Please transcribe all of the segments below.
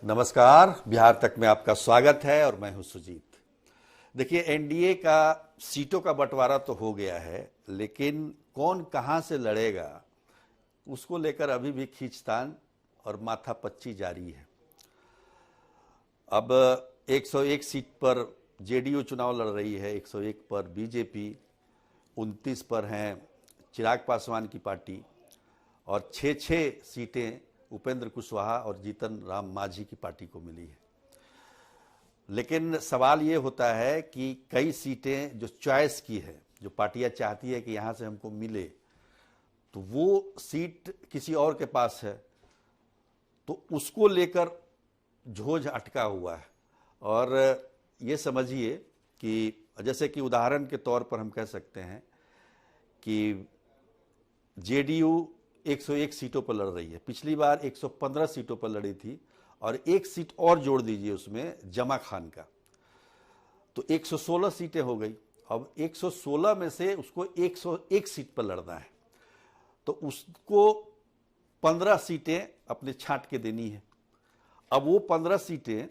नमस्कार, बिहार तक में आपका स्वागत है और मैं हूं सुजीत। देखिए, एनडीए का सीटों का बंटवारा तो हो गया है, लेकिन कौन कहां से लड़ेगा उसको लेकर अभी भी खींचतान और माथापच्ची जारी है। अब 101 सीट पर जेडीयू चुनाव लड़ रही है, 101 पर बीजेपी, 29 पर हैं चिराग पासवान की पार्टी और 6 सीटें उपेंद्र कुशवाहा और जीतन राम मांझी की पार्टी को मिली है। लेकिन सवाल ये होता है कि कई सीटें जो चॉइस की है, जो पार्टियां चाहती है कि यहां से हमको मिले, तो वो सीट किसी और के पास है, तो उसको लेकर झोझ अटका हुआ है। और ये समझिए कि जैसे कि उदाहरण के तौर पर हम कह सकते हैं कि जेडीयू 101 सीटों पर लड़ रही है। पिछली बार 115 सीटों पर लड़ी थी और एक सीट और जोड़ दीजिए उसमें जमा खान का, तो 116 सीटें हो गई। अब 116 में से उसको 101 सीट पर लड़ना है, तो उसको 15 सीटें अपने छांट के देनी है। अब वो 15 सीटें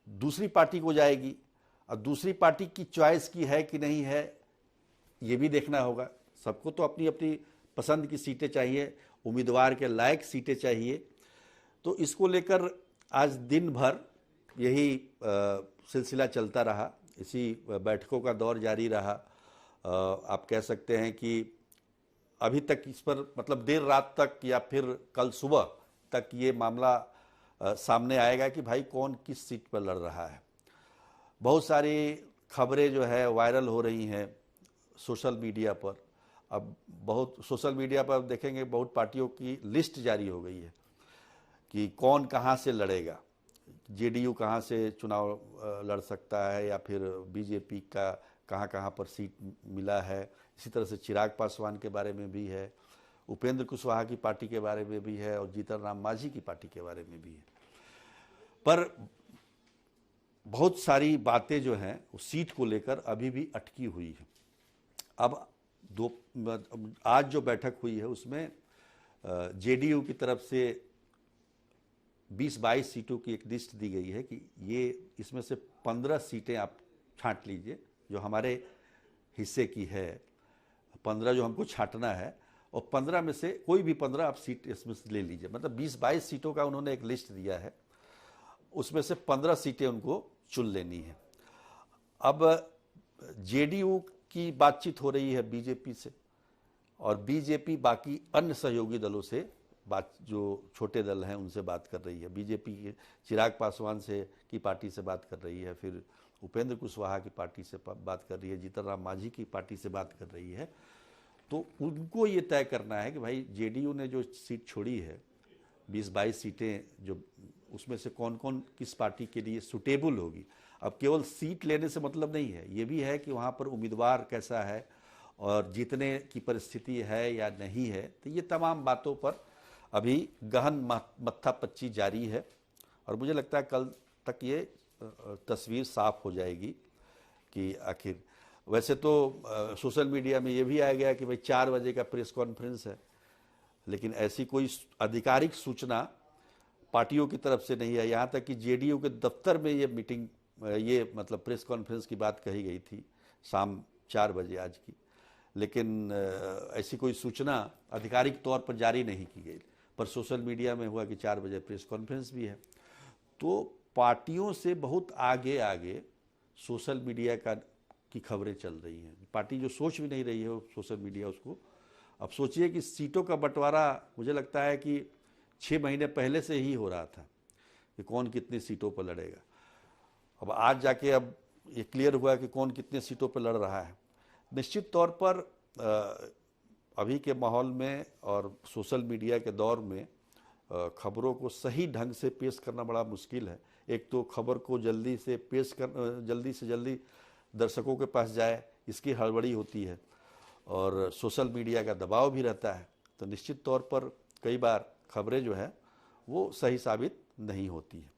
दूसरी पार्टी को जाएगी और दूसरी पार्टी की चॉइस की है कि नहीं है ये भी देखना होगा। सबको तो अपनी अपनी पसंद की सीटें चाहिए, उम्मीदवार के लायक सीटें चाहिए। तो इसको लेकर आज दिन भर यही सिलसिला चलता रहा, इसी बैठकों का दौर जारी रहा। आप कह सकते हैं कि अभी तक इस पर मतलब देर रात तक या फिर कल सुबह तक ये मामला सामने आएगा कि भाई कौन किस सीट पर लड़ रहा है। बहुत सारी खबरें जो है वायरल हो रही हैं सोशल मीडिया पर। अब बहुत सोशल मीडिया पर देखेंगे बहुत पार्टियों की लिस्ट जारी हो गई है कि कौन कहां से लड़ेगा। जेडीयू कहां से चुनाव लड़ सकता है या फिर बीजेपी का कहां कहां पर सीट मिला है। इसी तरह से चिराग पासवान के बारे में भी है, उपेंद्र कुशवाहा की पार्टी के बारे में भी है और जीतन राम मांझी की पार्टी के बारे में भी है। पर बहुत सारी बातें जो हैं उस सीट को लेकर अभी भी अटकी हुई है। अब आज जो बैठक हुई है उसमें जेडीयू की तरफ से 20-22 सीटों की एक लिस्ट दी गई है कि ये इसमें से 15 सीटें आप छांट लीजिए जो हमारे हिस्से की है, 15 जो हमको छांटना है, और 15 में से कोई भी 15 आप सीट इसमें से ले लीजिए। मतलब 20-22 सीटों का उन्होंने एक लिस्ट दिया है, उसमें से 15 सीटें उनको चुन लेनी है। अब जेडीयू की बातचीत हो रही है बीजेपी से और बीजेपी बाकी अन्य सहयोगी दलों से जो छोटे दल हैं उनसे बात कर रही है। बीजेपी के चिराग पासवान से की पार्टी से बात कर रही है, फिर उपेंद्र कुशवाहा की पार्टी से बात कर रही है, जीतन राम मांझी की पार्टी से बात कर रही है। तो उनको ये तय करना है कि भाई जेडीयू ने जो सीट छोड़ी है 20-22 सीटें, जो उसमें से कौन कौन किस पार्टी के लिए सुटेबल होगी। अब केवल सीट लेने से मतलब नहीं है, ये भी है कि वहाँ पर उम्मीदवार कैसा है और जीतने की परिस्थिति है या नहीं है। तो ये तमाम बातों पर अभी गहन मत्थापच्ची जारी है और मुझे लगता है कल तक ये तस्वीर साफ हो जाएगी कि आखिर। वैसे तो सोशल मीडिया में ये भी आ गया कि भाई 4 बजे का प्रेस कॉन्फ्रेंस है, लेकिन ऐसी कोई आधिकारिक सूचना पार्टियों की तरफ से नहीं है। यहाँ तक कि जेडीयू के दफ्तर में ये मीटिंग, ये मतलब प्रेस कॉन्फ्रेंस की बात कही गई थी शाम 4 बजे आज की, लेकिन ऐसी कोई सूचना आधिकारिक तौर पर जारी नहीं की गई। पर सोशल मीडिया में हुआ कि 4 बजे प्रेस कॉन्फ्रेंस भी है। तो पार्टियों से बहुत आगे आगे सोशल मीडिया की खबरें चल रही हैं। पार्टी जो सोच भी नहीं रही है सोशल मीडिया उसको। अब सोचिए कि सीटों का बंटवारा मुझे लगता है कि 6 महीने पहले से ही हो रहा था कि कौन कितनी सीटों पर लड़ेगा। अब आज जाके अब ये क्लियर हुआ कि कौन कितने सीटों पर लड़ रहा है। निश्चित तौर पर अभी के माहौल में और सोशल मीडिया के दौर में खबरों को सही ढंग से पेश करना बड़ा मुश्किल है। एक तो खबर को जल्दी से जल्दी दर्शकों के पास जाए, इसकी हड़बड़ी होती है और सोशल मीडिया का दबाव भी रहता है। तो निश्चित तौर पर कई बार खबरें जो है वो सही साबित नहीं होती है।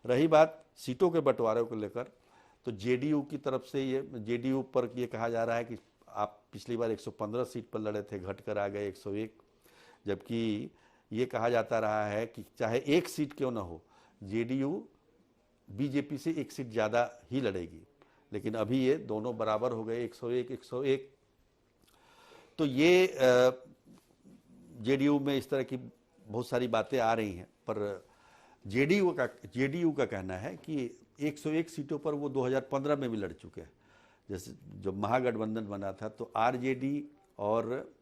रही बात सीटों के बंटवारे को लेकर, तो जेडीयू की तरफ से जेडीयू पर ये कहा जा रहा है कि आप पिछली बार 115 सीट पर लड़े थे, घटकर आ गए 101, जबकि ये कहा जाता रहा है कि चाहे एक सीट क्यों ना हो, जेडीयू बीजेपी से एक सीट ज़्यादा ही लड़ेगी, लेकिन अभी ये दोनों बराबर हो गए 101-101। तो ये जेडीयू में इस तरह की बहुत सारी बातें आ रही हैं, पर जेडीयू का कहना है कि 101 सीटों पर वो 2015 में भी लड़ चुके हैं। जैसे जब महागठबंधन बना था तो आरजेडी और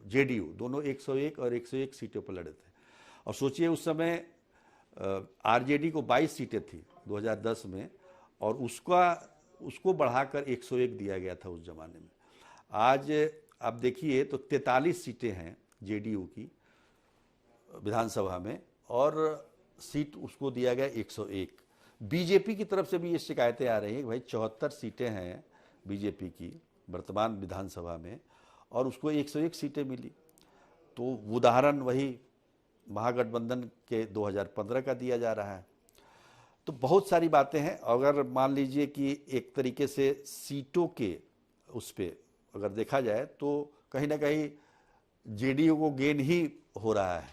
जेडीयू दोनों 101 और 101 सीटों पर लड़े थे। और सोचिए उस समय आरजेडी को 22 सीटें थी 2010 में, और उसको बढ़ाकर 101 दिया गया था उस जमाने में। आज आप देखिए तो 43 सीटें हैं जेडीयू की विधानसभा में, और सीट उसको दिया गया 101। बीजेपी की तरफ से भी ये शिकायतें आ रही हैं कि भाई 74 सीटें हैं बीजेपी की वर्तमान विधानसभा में, और उसको 101 सीटें मिली। तो उदाहरण वही महागठबंधन के 2015 का दिया जा रहा है। तो बहुत सारी बातें हैं। अगर मान लीजिए कि एक तरीके से सीटों के उस पर अगर देखा जाए तो कहीं ना कहीं जेडीयू को गेन ही हो रहा है।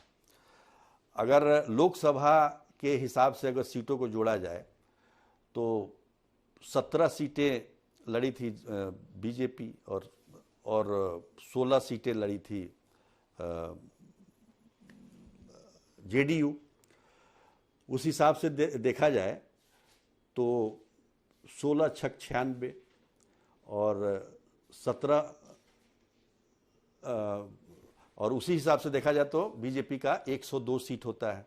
अगर लोकसभा के हिसाब से अगर सीटों को जोड़ा जाए तो 17 सीटें लड़ी थी बीजेपी और 16 सीटें लड़ी थी जेडीयू। उस हिसाब से देखा जाए तो 16 छक 96 और 17 और उसी हिसाब से देखा जाए तो बीजेपी का 102 सीट होता है,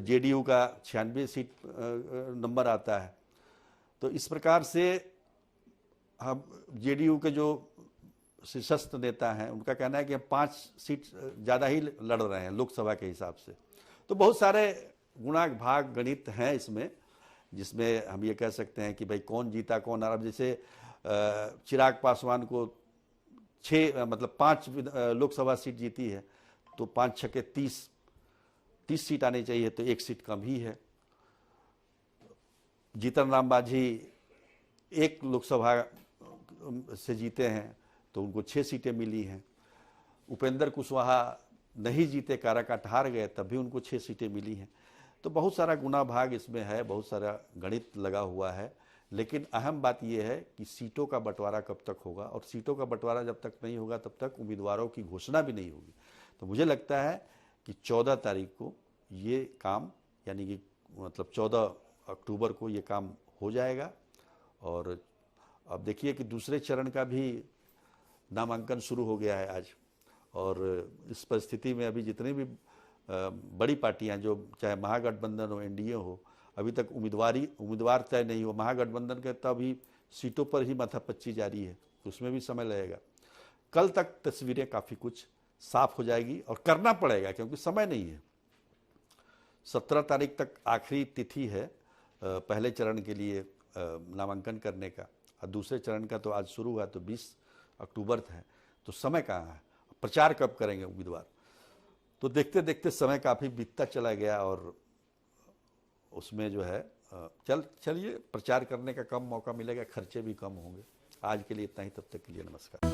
जेडीयू का 96 सीट नंबर आता है। तो इस प्रकार से हम जेडीयू के जो शीर्षस्थ नेता हैं उनका कहना है कि हम 5 सीट ज़्यादा ही लड़ रहे हैं लोकसभा के हिसाब से। तो बहुत सारे गुणा भाग गणित हैं इसमें, जिसमें हम ये कह सकते हैं कि भाई कौन जीता कौन हारा। जैसे चिराग पासवान को 5 लोकसभा सीट जीती है, तो 5 छक्के 30 सीट आनी चाहिए, तो 1 सीट कम ही है। जीतन राम मांझी 1 लोकसभा से जीते हैं तो उनको 6 सीटें मिली हैं। उपेंद्र कुशवाहा नहीं जीते, काराकाट हार गए, तब भी उनको 6 सीटें मिली हैं। तो बहुत सारा गुना भाग इसमें है, बहुत सारा गणित लगा हुआ है। लेकिन अहम बात यह है कि सीटों का बंटवारा कब तक होगा, और सीटों का बंटवारा जब तक नहीं होगा तब तक उम्मीदवारों की घोषणा भी नहीं होगी। तो मुझे लगता है कि 14 तारीख को ये काम, यानी कि 14 अक्टूबर को ये काम हो जाएगा। और अब देखिए कि दूसरे चरण का भी नामांकन शुरू हो गया है आज, और इस परिस्थिति में अभी जितनी भी बड़ी पार्टियां, जो चाहे महागठबंधन हो एनडीए हो, अभी तक उम्मीदवार तय नहीं हो। महागठबंधन के तभी सीटों पर ही माथापच्ची जारी है, उसमें भी समय लगेगा। कल तक तस्वीरें काफ़ी कुछ साफ हो जाएगी, और करना पड़ेगा क्योंकि समय नहीं है। 17 तारीख तक आखिरी तिथि है पहले चरण के लिए नामांकन करने का, और दूसरे चरण का तो आज शुरू हुआ, तो 20 अक्टूबर है। तो समय कहाँ है, प्रचार कब करेंगे उम्मीदवार। तो देखते देखते समय काफ़ी बीतता चला गया, और उसमें जो है चलिए प्रचार करने का कम मौका मिलेगा, खर्चे भी कम होंगे। आज के लिए इतना ही, तब तक के लिए नमस्कार।